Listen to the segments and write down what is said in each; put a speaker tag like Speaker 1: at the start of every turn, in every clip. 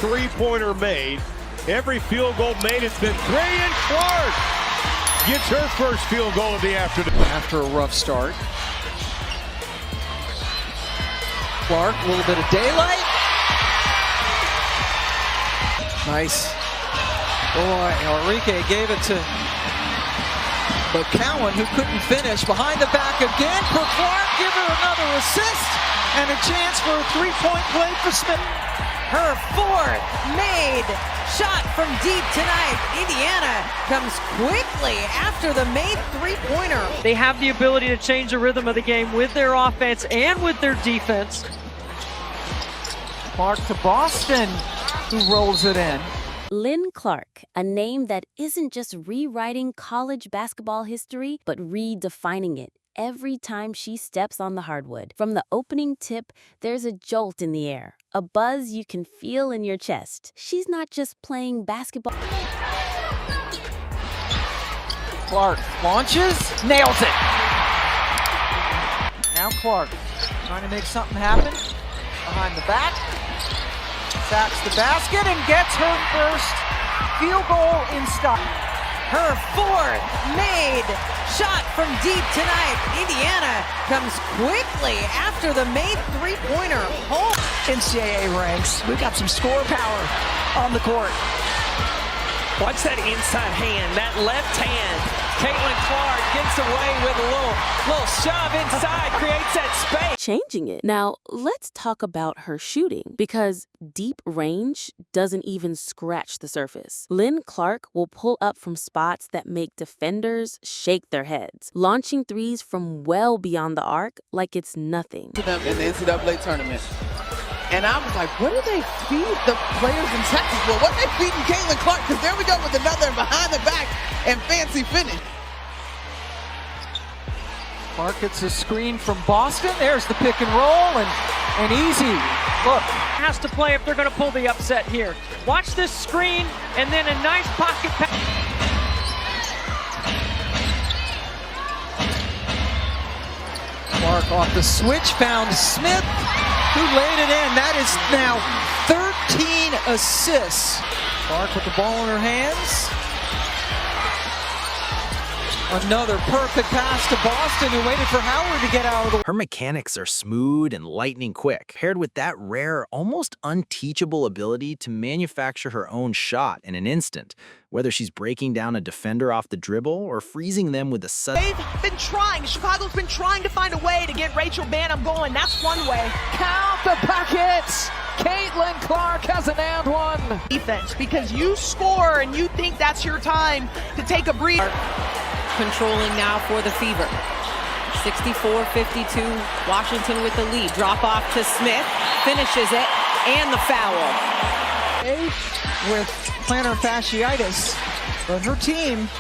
Speaker 1: three-pointer made. Every field goal made has been three, and Clark gets her first field goal of the afternoon.
Speaker 2: After a rough start. Clark, a little bit of daylight. Nice. Boy, Enrique gave it to McCowan, who couldn't finish. Behind the back again for Clark. Give her another assist and a chance for a three-point play for Smith.
Speaker 3: Her fourth made shot from deep tonight. Indiana comes quickly after the made three-pointer.
Speaker 4: They have the ability to change the rhythm of the game with their offense and with their defense.
Speaker 2: Clark to Boston, who rolls it in.
Speaker 5: Lynn Clark, a name that isn't just rewriting college basketball history, but redefining it every time she steps on the hardwood. From the opening tip, there's a jolt in the air, a buzz you can feel in your chest. She's not just playing basketball.
Speaker 2: Clark launches, nails it. Now Clark trying to make something happen. Behind the back, sacks the basket and gets her first field goal in style.
Speaker 3: Her fourth made shot from deep tonight. Indiana comes quickly after the made three-pointer. Home.
Speaker 6: NCAA ranks. We've got some score power on the court.
Speaker 7: Watch that inside hand, that left hand. Caitlin Clark gets away with a little shove inside, creates that space.
Speaker 5: Changing it. Now, let's talk about her shooting, because deep range doesn't even scratch the surface. Lynn Clark will pull up from spots that make defenders shake their heads, launching threes from well beyond the arc like it's nothing.
Speaker 8: To them in the NCAA tournament. And I was like, what do they feed the players in Texas? Well, what they feeding Caitlin Clark? Because there we go with another behind the back and fancy finish.
Speaker 2: Clark gets a screen from Boston. There's the pick and roll and easy. Look.
Speaker 4: Has to play if they're going to pull the upset here. Watch this screen and then a nice pocket pass.
Speaker 2: Clark off the switch, found Smith, who laid it in. That is now 13 assists. Clark with the ball in her hands. Another perfect pass to Boston, who waited for Howard to get out of the way.
Speaker 9: Her mechanics are smooth and lightning quick, paired with that rare, almost unteachable ability to manufacture her own shot in an instant, whether she's breaking down a defender off the dribble or freezing them with a sudden...
Speaker 6: They've been trying. Chicago's been trying to find a way to get Rachel Banham going. That's one way.
Speaker 2: Count the packets! Caitlin Clark has an and one.
Speaker 6: Defense, because you score and you think that's your time to take a breather.
Speaker 3: Controlling now for the Fever. 64-52, Washington with the lead. Drop off to Smith, finishes it, and the foul.
Speaker 2: With plantar fasciitis, but her team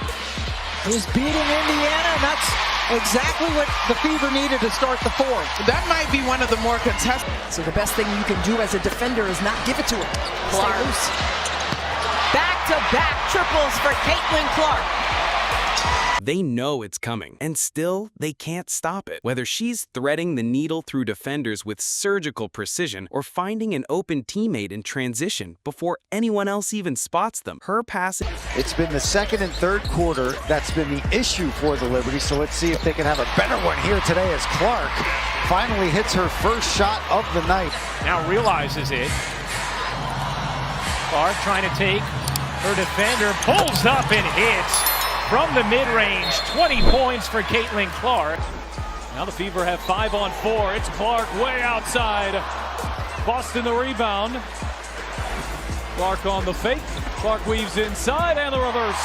Speaker 2: is beating Indiana, and that's exactly what the Fever needed to start the fourth.
Speaker 8: That might be one of the more contested.
Speaker 6: So the best thing you can do as a defender is not give it to her.
Speaker 3: Clark. Back-to-back triples for Caitlin Clark.
Speaker 10: They know it's coming, and still, they can't stop it. Whether she's threading the needle through defenders with surgical precision or finding an open teammate in transition before anyone else even spots them, her passing...
Speaker 11: It's been the second and third quarter that's been the issue for the Liberty, so let's see if they can have a better one here today as Clark finally hits her first shot of the night.
Speaker 1: Now realizes it. Clark trying to take her defender, pulls up and hits. From the mid-range, 20 points for Caitlin Clark. Now the Fever have 5 on 4. It's Clark way outside. Boston the rebound. Clark on the fake. Clark weaves inside and the reverse.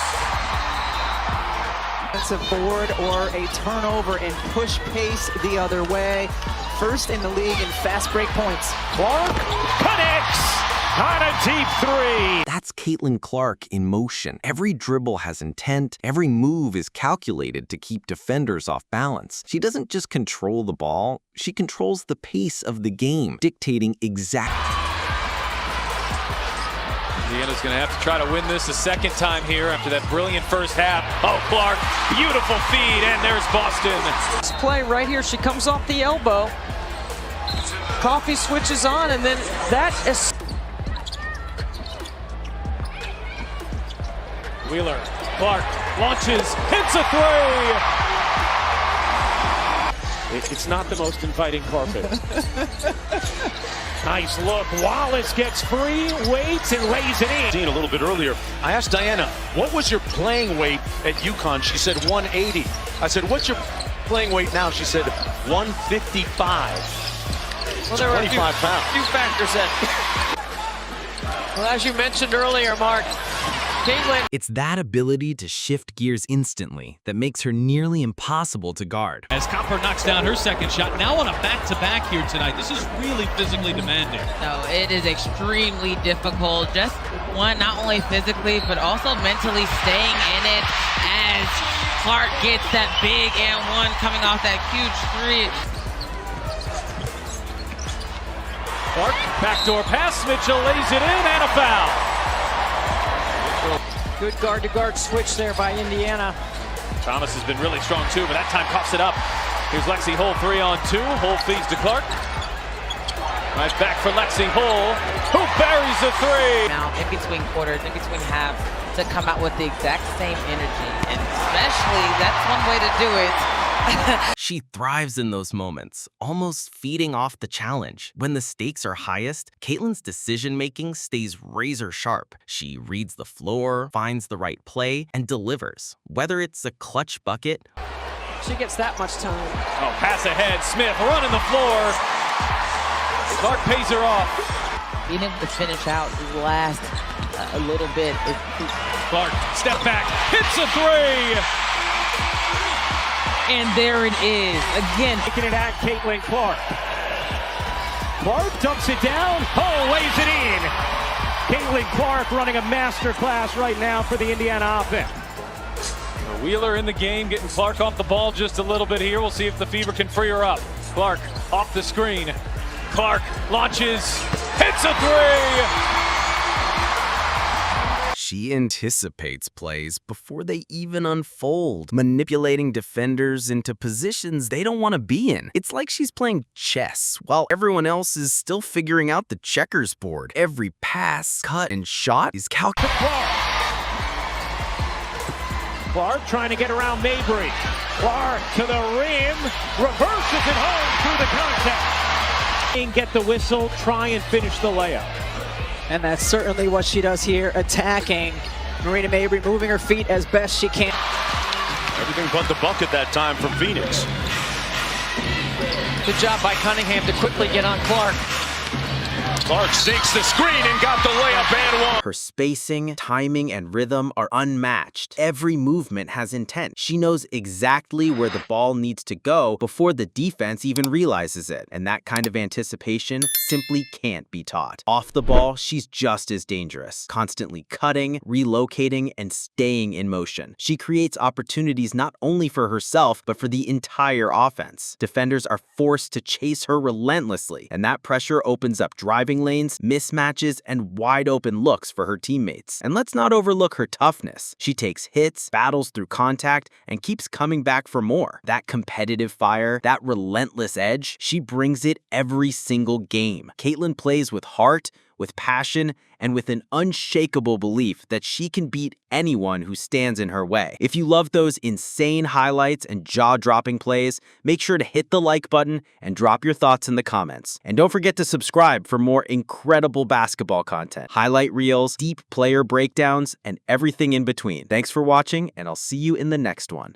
Speaker 2: It's a board or a turnover and push pace the other way. First in the league in fast break points.
Speaker 1: Clark connects on a deep three.
Speaker 10: That's Caitlin Clark in motion. Every dribble has intent. Every move is calculated to keep defenders off balance. She doesn't just control the ball, she controls the pace of the game, dictating exactly.
Speaker 1: Indiana's going to have to try to win this a second time here after that brilliant first half. Oh, Clark, beautiful feed, and there's Boston.
Speaker 4: This play right here, she comes off the elbow. Coffee switches on, and then that is...
Speaker 1: Wheeler, Clark launches, hits a three. It's not the most inviting carpet. Nice look. Wallace gets free, waits, and lays it in.
Speaker 12: Seen a little bit earlier. I asked Diana, what was your playing weight at UConn? She said 180. I said, what's your playing weight now? She said 155.
Speaker 7: Well, there were
Speaker 12: 25 pounds.
Speaker 7: Few factors in. Well, as you mentioned earlier, Mark, Caitlin.
Speaker 10: It's that ability to shift gears instantly that makes her nearly impossible to guard.
Speaker 1: As Copper knocks down her second shot, now on a back-to-back here tonight. This is really physically demanding.
Speaker 13: No, it is extremely difficult. Just one, not only physically, but also mentally staying in it as Clark gets that big and one coming off that huge three.
Speaker 1: Clark, backdoor pass, Mitchell lays it in, and a foul.
Speaker 4: Good guard-to-guard switch there by Indiana.
Speaker 1: Thomas has been really strong too, but that time coughs it up. Here's Lexi Hull 3-on-2. Hull feeds to Clark. Right back for Lexi Hull, who buries the three.
Speaker 13: Now, in between quarters, in between halves, to come out with the exact same energy. And especially, that's one way to do it.
Speaker 10: She thrives in those moments, almost feeding off the challenge. When the stakes are highest, Caitlin's decision-making stays razor sharp. She reads the floor, finds the right play, and delivers. Whether it's a clutch bucket,
Speaker 4: She gets that much time.
Speaker 1: Oh, pass ahead, Smith running the floor. Clark pays her off.
Speaker 13: Being able to finish out last a little bit.
Speaker 1: Clark, step back, hits a three.
Speaker 13: And there it is, again.
Speaker 1: Taking it at Caitlin Clark. Clark dumps it down, lays it in. Caitlin Clark running a master class right now for the Indiana offense. Wheeler in the game, getting Clark off the ball just a little bit here. We'll see if the Fever can free her up. Clark off the screen. Clark launches, hits a three.
Speaker 10: she anticipates plays before they even unfold, manipulating defenders into positions they don't want to be in. It's like she's playing chess while everyone else is still figuring out the checkers board. Every pass, cut, and shot is calculated.
Speaker 1: Clark trying to get around Mabry. Clark to the rim, reverses it home through the contact. Get the whistle, try and finish the layup.
Speaker 2: And that's certainly what she does here, attacking. Marina Mabry moving her feet as best she can.
Speaker 12: Everything but the bucket that time from Phoenix.
Speaker 7: Good job by Cunningham to quickly get on Clark.
Speaker 12: Clark sinks the screen and got the layup and one.
Speaker 9: Her spacing, timing, and rhythm are unmatched. Every movement has intent. She knows exactly where the ball needs to go before the defense even realizes it. And that kind of anticipation simply can't be taught. Off the ball, she's just as dangerous, constantly cutting, relocating, and staying in motion. She creates opportunities not only for herself, but for the entire offense. Defenders are forced to chase her relentlessly, and that pressure opens up driving lanes, mismatches, and wide open looks for her teammates. And let's not overlook her toughness. She takes hits, battles through contact, and keeps coming back for more. That competitive fire, that relentless edge, she brings it every single game. Caitlin plays with heart, with passion, and with an unshakable belief that she can beat anyone who stands in her way. If you love those insane highlights and jaw-dropping plays, make sure to hit the like button and drop your thoughts in the comments. And don't forget to subscribe for more incredible basketball content, highlight reels, deep player breakdowns, and everything in between. Thanks for watching, and I'll see you in the next one.